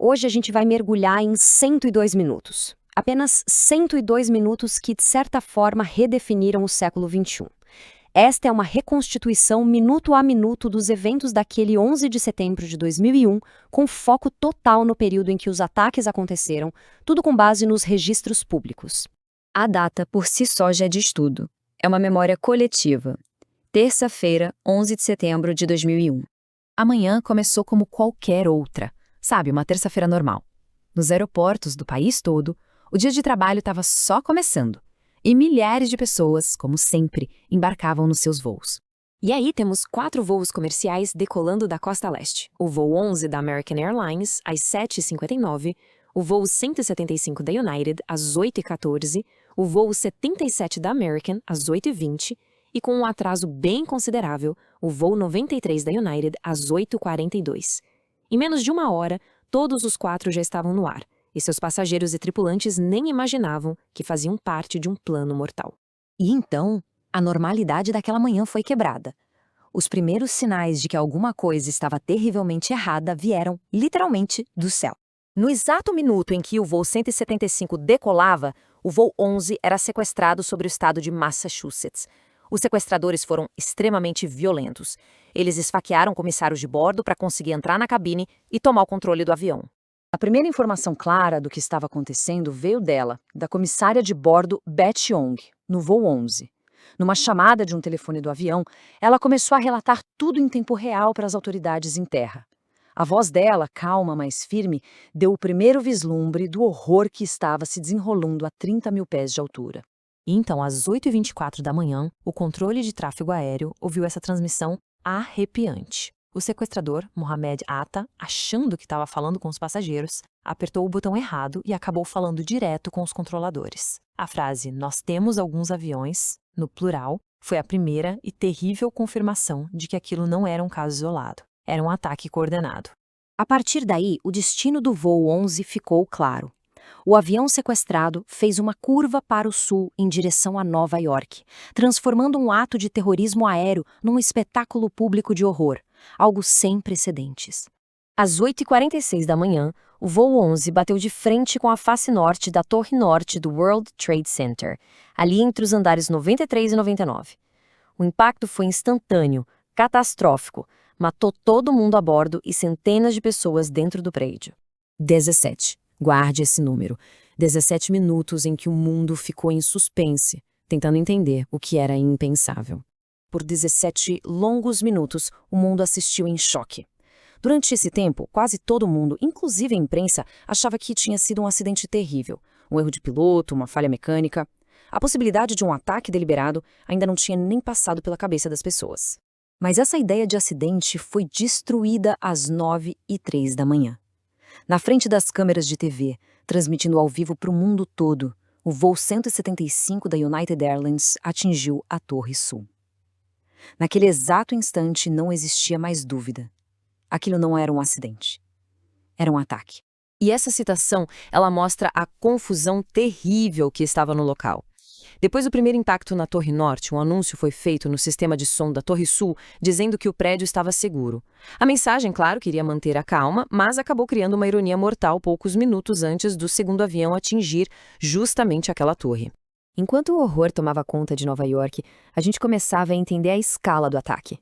Hoje a gente vai mergulhar em 102 minutos. Apenas 102 minutos que, de certa forma, redefiniram o século XXI. Esta é uma reconstituição minuto a minuto dos eventos daquele 11 de setembro de 2001, com foco total no período em que os ataques aconteceram, tudo com base nos registros públicos. A data por si só já diz tudo. É uma memória coletiva. Terça-feira, 11 de setembro de 2001. Amanhã começou como qualquer outra, sabe, uma terça-feira normal. Nos aeroportos do país todo, o dia de trabalho estava só começando. E milhares de pessoas, como sempre, embarcavam nos seus voos. E aí temos 4 voos comerciais decolando da costa leste. O voo 11 da American Airlines, às 7h59, o voo 175 da United, às 8h14, o voo 77 da American, às 8h20, e com um atraso bem considerável, o voo 93 da United, às 8h42. Em menos de uma hora, todos os 4 já estavam no ar, e seus passageiros e tripulantes nem imaginavam que faziam parte de um plano mortal. E então, a normalidade daquela manhã foi quebrada. Os primeiros sinais de que alguma coisa estava terrivelmente errada vieram, literalmente, do céu. No exato minuto em que o voo 175 decolava, o voo 11 era sequestrado sobre o estado de Massachusetts. Os sequestradores foram extremamente violentos. Eles esfaquearam comissários de bordo para conseguir entrar na cabine e tomar o controle do avião. A primeira informação clara do que estava acontecendo veio dela, da comissária de bordo Beth Young, no voo 11. Numa chamada de um telefone do avião, ela começou a relatar tudo em tempo real para as autoridades em terra. A voz dela, calma, mas firme, deu o primeiro vislumbre do horror que estava se desenrolando a 30 mil pés de altura. E então, às 8h24 da manhã, o controle de tráfego aéreo ouviu essa transmissão arrepiante. O sequestrador, Mohamed Atta, achando que estava falando com os passageiros, apertou o botão errado e acabou falando direto com os controladores. A frase "nós temos alguns aviões", no plural, foi a primeira e terrível confirmação de que aquilo não era um caso isolado. Era um ataque coordenado. A partir daí, o destino do voo 11 ficou claro. O avião sequestrado fez uma curva para o sul em direção a Nova York, transformando um ato de terrorismo aéreo num espetáculo público de horror, algo sem precedentes. Às 8h46 da manhã, o voo 11 bateu de frente com a face norte da torre norte do World Trade Center, ali entre os andares 93 e 99. O impacto foi instantâneo, catastrófico, matou todo mundo a bordo e centenas de pessoas dentro do prédio. 17. Guarde esse número. 17 minutos em que o mundo ficou em suspense, tentando entender o que era impensável. Por 17 longos minutos, o mundo assistiu em choque. Durante esse tempo, quase todo mundo, inclusive a imprensa, achava que tinha sido um acidente terrível, um erro de piloto, uma falha mecânica. A possibilidade de um ataque deliberado ainda não tinha nem passado pela cabeça das pessoas. Mas essa ideia de acidente foi destruída às 9h03 da manhã. Na frente das câmeras de TV, transmitindo ao vivo para o mundo todo, o voo 175 da United Airlines atingiu a Torre Sul. Naquele exato instante não existia mais dúvida. Aquilo não era um acidente. Era um ataque. E essa citação, ela mostra a confusão terrível que estava no local. Depois do primeiro impacto na Torre Norte, um anúncio foi feito no sistema de som da Torre Sul dizendo que o prédio estava seguro. A mensagem, claro, queria manter a calma, mas acabou criando uma ironia mortal poucos minutos antes do segundo avião atingir justamente aquela torre. Enquanto o horror tomava conta de Nova York, a gente começava a entender a escala do ataque.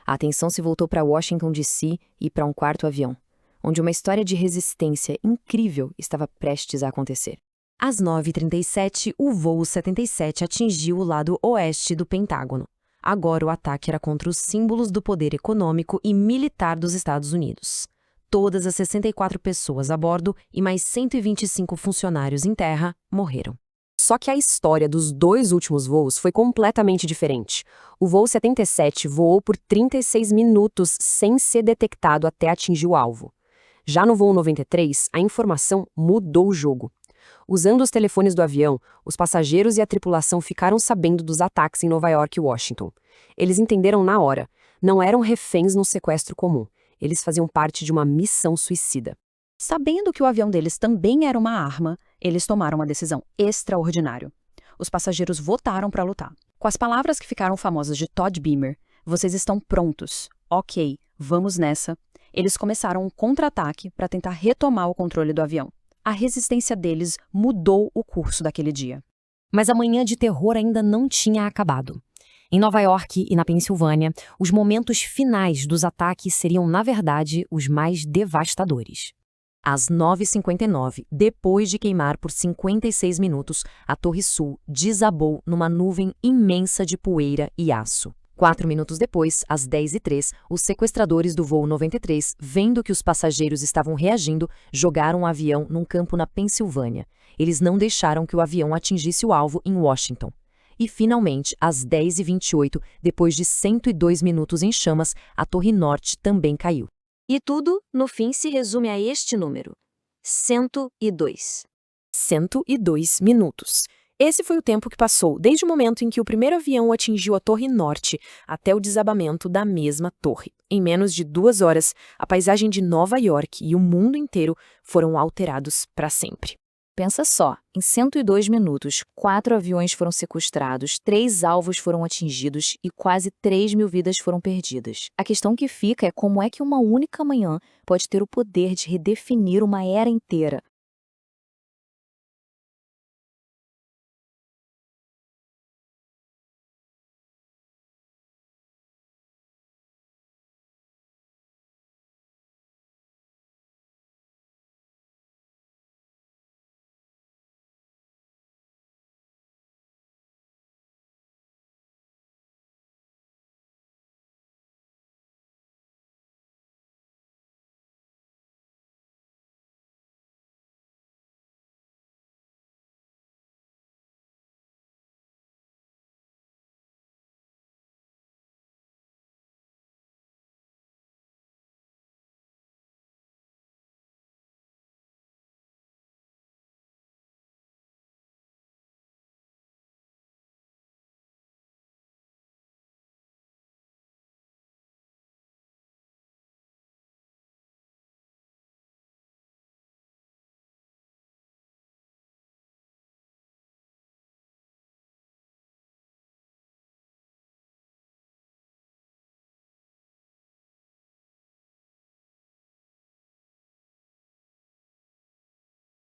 A atenção se voltou para Washington, D.C. e para um quarto avião, onde uma história de resistência incrível estava prestes a acontecer. Às 9h37, o voo 77 atingiu o lado oeste do Pentágono. Agora o ataque era contra os símbolos do poder econômico e militar dos Estados Unidos. Todas as 64 pessoas a bordo e mais 125 funcionários em terra morreram. Só que a história dos 2 últimos voos foi completamente diferente. O voo 77 voou por 36 minutos sem ser detectado até atingir o alvo. Já no voo 93, a informação mudou o jogo. Usando os telefones do avião, os passageiros e a tripulação ficaram sabendo dos ataques em Nova York e Washington. Eles entenderam na hora. Não eram reféns num sequestro comum. Eles faziam parte de uma missão suicida. Sabendo que o avião deles também era uma arma, eles tomaram uma decisão extraordinária. Os passageiros votaram para lutar. Com as palavras que ficaram famosas de Todd Beamer, "Vocês estão prontos. Ok, vamos nessa." Eles começaram um contra-ataque para tentar retomar o controle do avião. A resistência deles mudou o curso daquele dia. Mas a manhã de terror ainda não tinha acabado. Em Nova York e na Pensilvânia, os momentos finais dos ataques seriam, na verdade, os mais devastadores. Às 9h59, depois de queimar por 56 minutos, a Torre Sul desabou numa nuvem imensa de poeira e aço. 4 minutos depois, às 10h03, os sequestradores do voo 93, vendo que os passageiros estavam reagindo, jogaram o avião num campo na Pensilvânia. Eles não deixaram que o avião atingisse o alvo em Washington. E, finalmente, às 10h28, depois de 102 minutos em chamas, a Torre Norte também caiu. E tudo, no fim, se resume a este número: 102. 102 minutos. Esse foi o tempo que passou desde o momento em que o primeiro avião atingiu a Torre Norte até o desabamento da mesma torre. Em menos de 2 horas, a paisagem de Nova York e o mundo inteiro foram alterados para sempre. Pensa só, em 102 minutos, 4 aviões foram sequestrados, 3 alvos foram atingidos e quase 3.000 vidas foram perdidas. A questão que fica é como é que uma única manhã pode ter o poder de redefinir uma era inteira.